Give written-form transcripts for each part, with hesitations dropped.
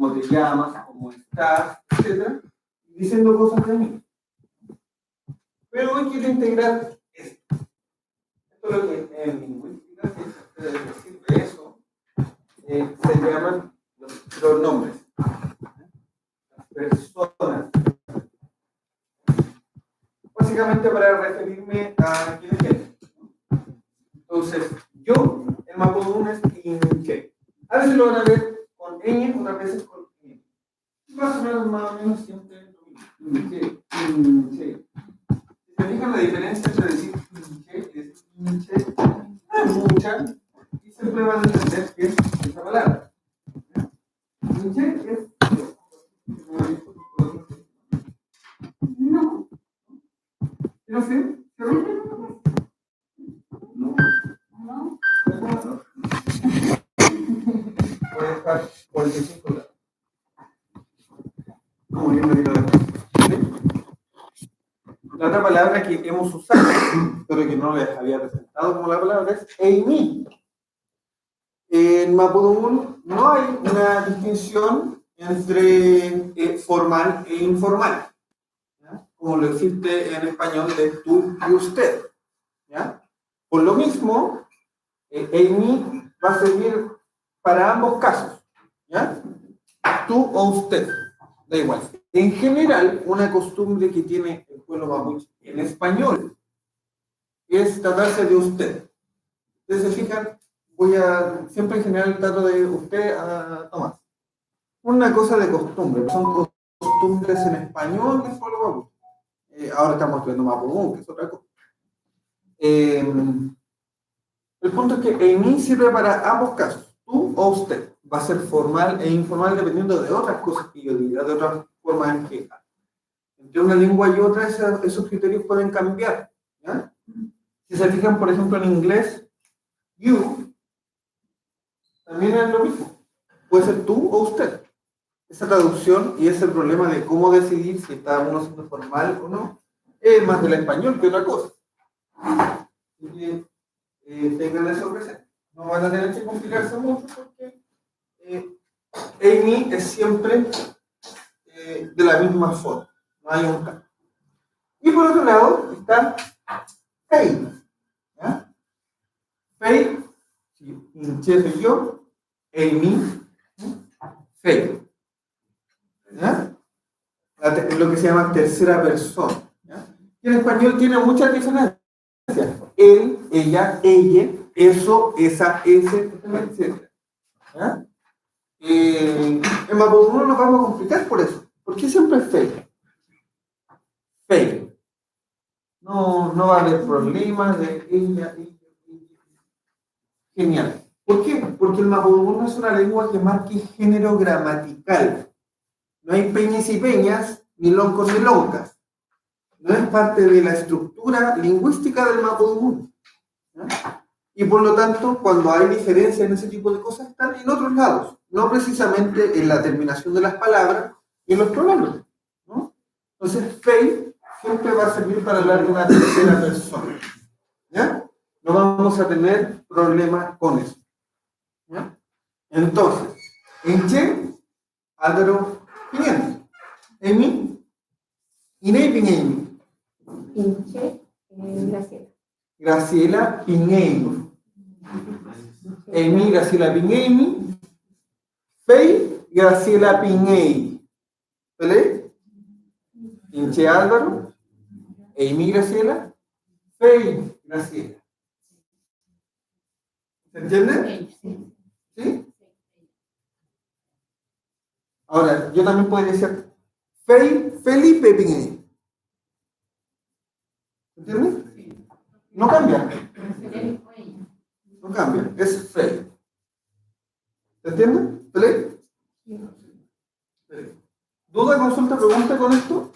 cómo te llamas, cómo estás, etc. Diciendo cosas de mí. Pero hoy quiero integrar esto. Esto es lo que en lingüística se debe decir de eso. Se llaman los pronombres. Las personas. Básicamente para referirme a quién es él. Entonces, yo, el mapudungun es inche. A veces lo van a ver con ñ, otras veces con ñ. Más o menos siempre lo mismo. Inche, inche. Si se fijan la diferencia entre decir inche y decir inche, no es mucha, y siempre van a entender qué es esa palabra. Inche es no. ¿No sé? ¿No? No. No. Voy a dejar 45 grados. Como yo me digo. La otra palabra que hemos usado, pero que no les había presentado como la palabra, es eimi. En mapudungun no hay una distinción entre formal e informal, ¿ya? Como lo existe en español de tú y usted, ¿ya? Por lo mismo, eimi va a servir para ambos casos, ¿ya? Tú o usted, da igual. En general, una costumbre que tiene el pueblo mapuche en español es tratarse de usted. Ustedes se fijan, siempre en general trato de usted a Tomás. Una cosa de costumbre, son costumbres en español del pueblo mapuche. Ahora estamos estudiando mapudungun, que es otra cosa. El punto es que en mí sirve para ambos casos, tú o usted. Va a ser formal e informal dependiendo de otras cosas que yo diga, de otras formas en que entre una lengua y otra esos criterios pueden cambiar, ¿ya? Si se fijan, por ejemplo, en inglés, you también es lo mismo. Puede ser tú o usted. Esa traducción y ese problema de cómo decidir si está uno siendo formal o no, es más del español que otra cosa. Así que tengan eso presente. No van a tener que complicarse mucho porque Amy es siempre de la misma forma. No hay un cambio. Y por otro lado está Fei. ¿Ya? Fei, si Inche soy yo, Amy, Fei. ¿Ya? Lo que se llama tercera persona. ¿Ya? Y en español tiene muchas diferencias. Él, ella, ella, eso, esa, ese, etc. ¿Ya? En mapudungun no nos vamos a complicar por eso. ¿Por qué siempre es Fei? Fei. No va a haber problemas de ella. Genial. ¿Por qué? Porque el mapudungun no es una lengua que marque género gramatical. No hay peñas y peñas, ni loncos ni loncas. No es parte de la estructura lingüística del mapudungun. ¿Ya? Y por lo tanto, cuando hay diferencias en ese tipo de cosas, están en otros lados. No precisamente en la terminación de las palabras y en los pronombres, ¿no? Entonces, Fei siempre va a servir para hablar de una tercera persona. ¿Ya? No vamos a tener problemas con eso. ¿Ya? Entonces, Enche, Álvaro, Pimienta. Emi, Inei Piñeimi. Inche, Graciela. Graciela Piñeimi. Emi, Graciela Piñeimi. Fei, Graciela Piñei. ¿Vale? Inche, Álvaro. Emi, Graciela. Fei, Graciela. ¿Se entiende? ¿Sí? Ahora, yo también podría decir Fei, Felipe Piñey. ¿Entiendes? No cambia. No cambia, es Fei. ¿Se entiende? ¿Felipe? ¿Duda, consulta, pregunta con esto?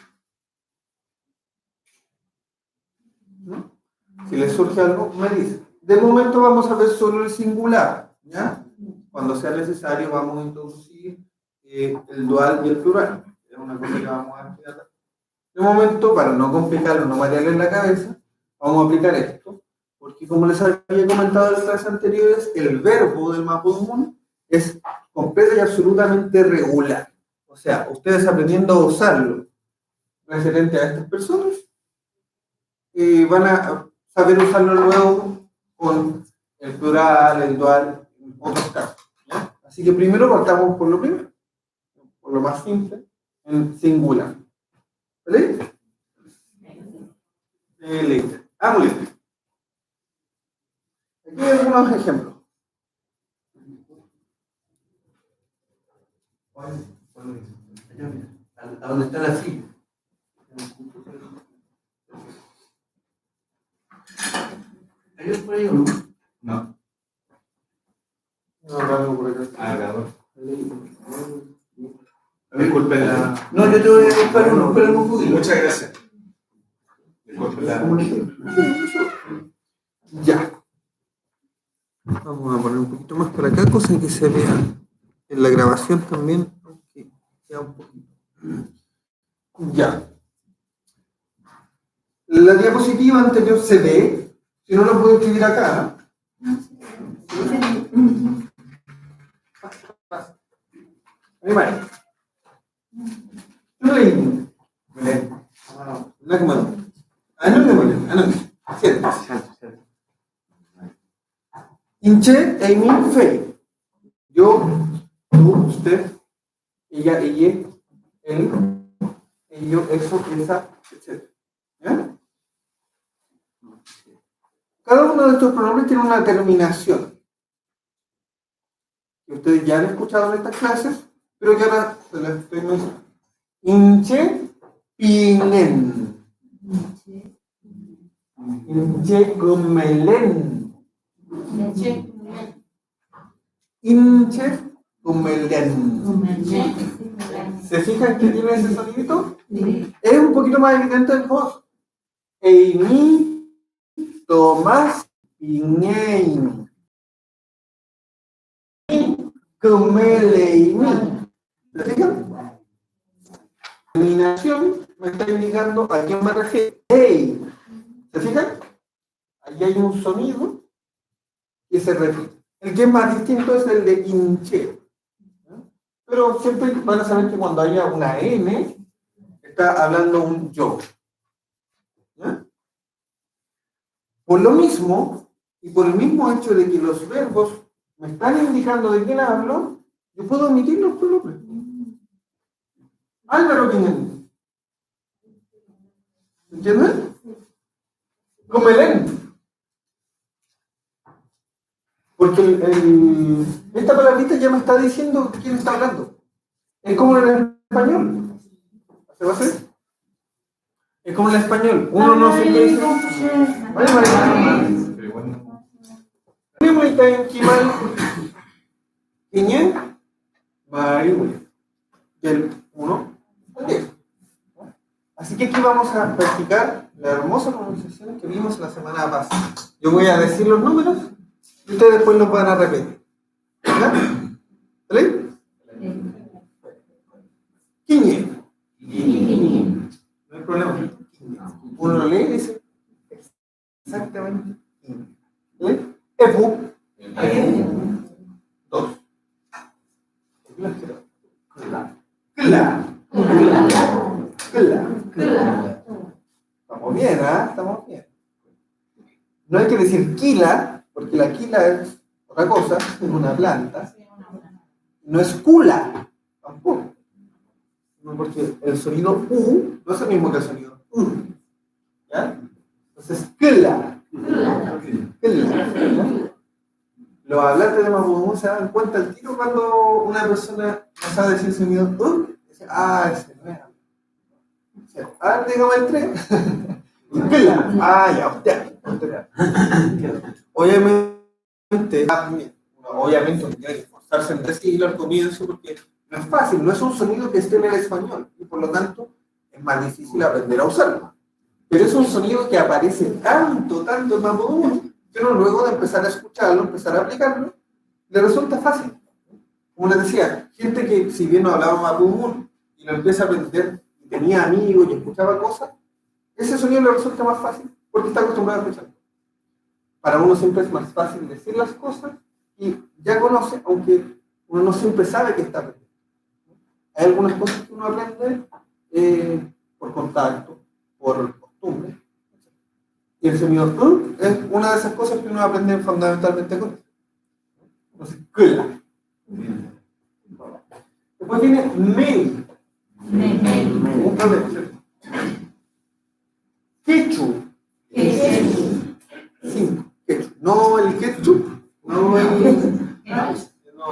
¿No? Si les surge algo, me dice. De momento vamos a ver solo el singular, ¿ya? Cuando sea necesario vamos a introducir el dual y el plural. Es una cosa que vamos a estudiar. De momento, para no complicarlo, no marearle en la cabeza, vamos a aplicar esto. Porque como les había comentado en las clases anteriores, el verbo del mapudungun es completa y absolutamente regular. O sea, ustedes aprendiendo a usarlo referente a estas personas, van a saber usarlo luego con el plural, el dual, en otros casos. ¿Ya? Así que primero partamos por lo primero, por lo más simple, en singular. ¿Vale? Excelente. Muy bien. Aquí hay algunos ejemplos. ¿A dónde está la silla? ¿Hay otro por ahí o no? No. No, por acá. Grabador. Disculpe la. No, yo te voy a buscar uno, pero no pude. Muchas gracias. Disculpe la. Ya. Vamos a poner un poquito más por acá, cosa que se vea en la grabación también, aunque queda un poquito. Ya. La diapositiva anterior se ve, si no lo puedo escribir acá. Animal. Rain. Nagman. Inche, Amy, Fey. Yo, tú, usted, ella, él, ello, eso, esa, etc. ¿Ya? Cada uno de estos pronombres tiene una terminación que ustedes ya han escuchado en estas clases, pero que ahora se las estoy mencionando. Inche, pingen. Inche, gomelen. Inche, gomelen. ¿Se fijan que tiene ese sonidito? Es un poquito más evidente en voz. Amy, Tomás, Pingen. Comeleini. ¿Se fijan? La terminación me está indicando a quién me refiero. Hey. ¿Se fijan? Ahí hay un sonido que se repite. El que es más distinto es el de hinche. Pero siempre van a saber que cuando haya una N, está hablando un yo. ¿Ya? Por lo mismo, y por el mismo hecho de que los verbos me están indicando de quién hablo, yo puedo omitir los pronombres. Álvaro, ¿quién es? ¿Entiendes? Comelén. Porque esta palabrita ya me está diciendo quién está hablando. Es como en el español. ¿Se va a hacer? Es como en el español. Uno no se dice. Vale, vale. Tenemos ahí en Kimal. ¿Quién? Vale. Del 1 al 10. Así que aquí vamos a practicar la hermosa pronunciación que vimos la semana pasada. Yo voy a decir los números y ustedes después los van a repetir. ¿Ya? ¿Vale? ¿Quién? No hay problema. Uno lo lee y dice exactamente. ¿Vale? Epu. 2. Estamos bien, ¿ah? Estamos bien. No hay que decir quila, porque la quila es otra cosa, es una planta. No es cula, tampoco. No, porque el sonido U no es el mismo que el sonido U. ¿Ya? Entonces, quila. Los hablantes de Mapudungun se dan cuenta al tiro cuando una persona no sabe decir el sonido U. Dice, ese no es. Dígame el 3. Ya, usted. Obviamente, uno tiene que esforzarse en decirlo al comienzo porque no es fácil, no es un sonido que esté en el español y por lo tanto es más difícil aprender a usarlo. Pero es un sonido que aparece tanto en Mapudungun que uno luego de empezar a escucharlo, empezar a aplicarlo, le resulta fácil. Como les decía, gente que si bien no hablaba Mapudungun y lo empieza a aprender y tenía amigos y escuchaba cosas, ese sonido le resulta más fácil porque está acostumbrado a escucharlo. Para uno siempre es más fácil decir las cosas y ya conoce, aunque uno no siempre sabe que está aprendiendo. Hay algunas cosas que uno aprende por contacto, por costumbre. Y el sonido es una de esas cosas que uno aprende fundamentalmente con eso. Entonces, kla. Después viene mel. Un problema. Quechu. Cinco. Quechu. No el ketchup. No el. No,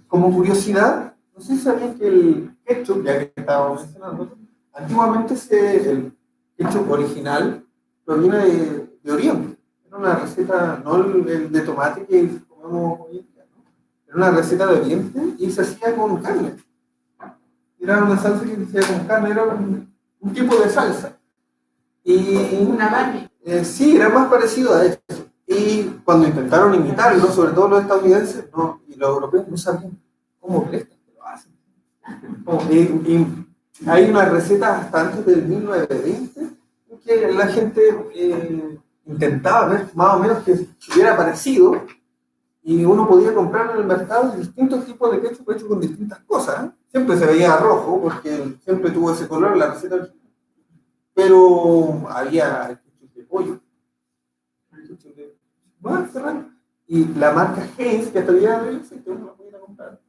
como curiosidad, no sé si sabían que el ketchup, ya que estábamos mencionando, antiguamente el ketchup original proviene de Oriente. Era una receta, no el de tomate que comemos hoy en día, ¿no? Era una receta de Oriente y se hacía con carne. Era una salsa que se hacía con carne, era un tipo de salsa. Y Una carne. sí, era más parecido a eso. Y cuando intentaron imitarlo, sobre todo los estadounidenses y los europeos, no sabían cómo crees que lo hacen. Y hay una receta hasta antes del 1920 en que la gente intentaba ver más o menos que hubiera parecido y uno podía comprar en el mercado distintos tipos de ketchup hechos con distintas cosas. Siempre se veía rojo porque siempre tuvo ese color en la receta original. Pero había ketchup de pollo, ketchup de serrano. Y la marca Heinz, que hasta el día de hoy existe, uno la pudiera comprar,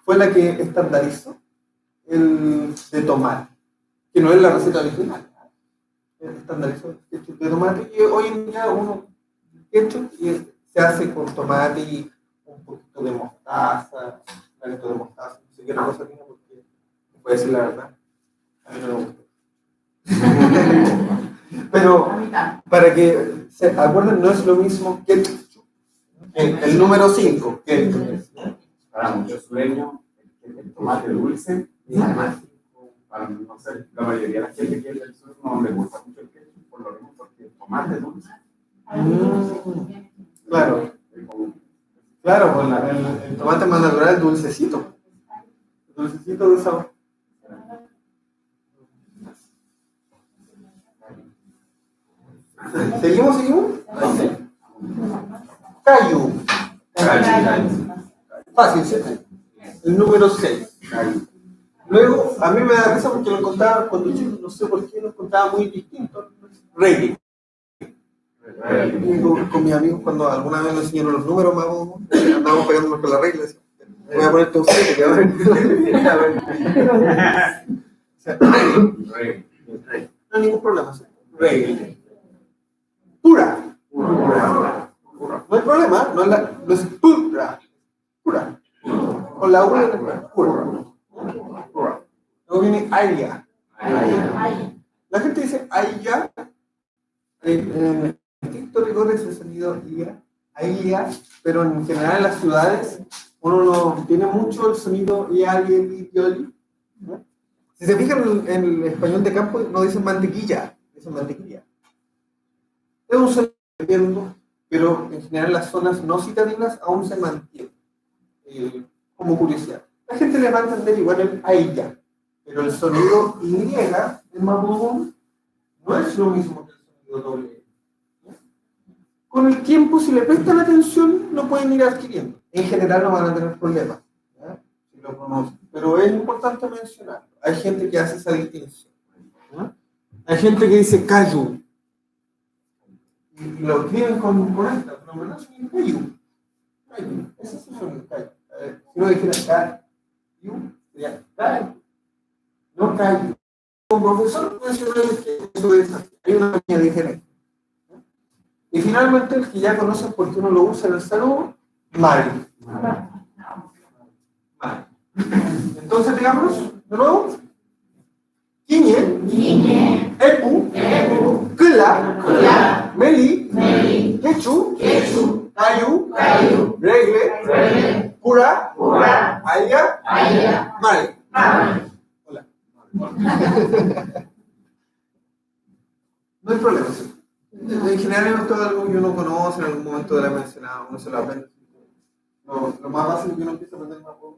fue la que estandarizó el de tomate, que no es la receta original. Estandarizó el ketchup de tomate y hoy en día uno ketchup se hace con tomate y un poquito de mostaza, no sé qué otra cosa tiene porque no puedo decir la verdad. A mí no me gusta. Pero para que se acuerden, no es lo mismo que el número 5, que para muchos sureños, el tomate dulce y además, para no sé, la mayoría de la gente que es del sur no le gusta mucho el ketchup, por lo mismo porque el tomate es dulce. Claro, claro, pues el tomate más natural es dulcecito. Dulcecito de sabor. ¿Seguimos? Cayu. Fácil, ¿cierto? El número 6. Luego, a mí me da risa porque lo contaba cuando yo no sé por qué lo contaba muy distinto. Reggae. Con mis amigos, cuando alguna vez nos enseñaron los números, andábamos pegándonos con la regla. Voy a ponerte un 7, que a ver. O sea, no hay ningún problema. Reggae. Pura. No hay problema, no es pura. Con la U de pura. Luego viene Aya. La gente dice Aya. En distintos rigores el sonido Aya, pero en general en las ciudades uno no tiene mucho el sonido Iali. Si se fijan en el español de campo, no dicen mantequilla, dicen mantequilla. Es un sonido, pero en general las zonas no citadinas aún se mantienen. Como curiosidad. La gente le va a entender igual el Aya, pero el sonido Y en Mapudungun no es lo mismo que el sonido doble. Con el tiempo, si le prestan atención, lo pueden ir adquiriendo. En general no van a tener problemas, ¿ya? Si lo conocen. Pero es importante mencionarlo. Hay gente que hace esa distinción, ¿ya? Hay gente que dice Cayu. Y lo escriben con esta, pero en verdad son Cayu. Ese es el sonido Cayu. Si uno dijera Cayu, sería Cayu. No Cayu. Como profesor mencioné que eso es así. Hay una pequeña diferencia. Y finalmente el que ya conocen porque uno lo usa en el saludo, Mari. Entonces digamos, de nuevo, Quiñe, Epu, Kla, Meli, Quechu, Cayu, Regle, Cura, Aya, Mari. Hola. No hay problema, ¿sí? En general esto es algo que uno conoce, en algún momento de la mencionado, uno se lo aprende. Lo más básico que uno empieza a aprender más poco.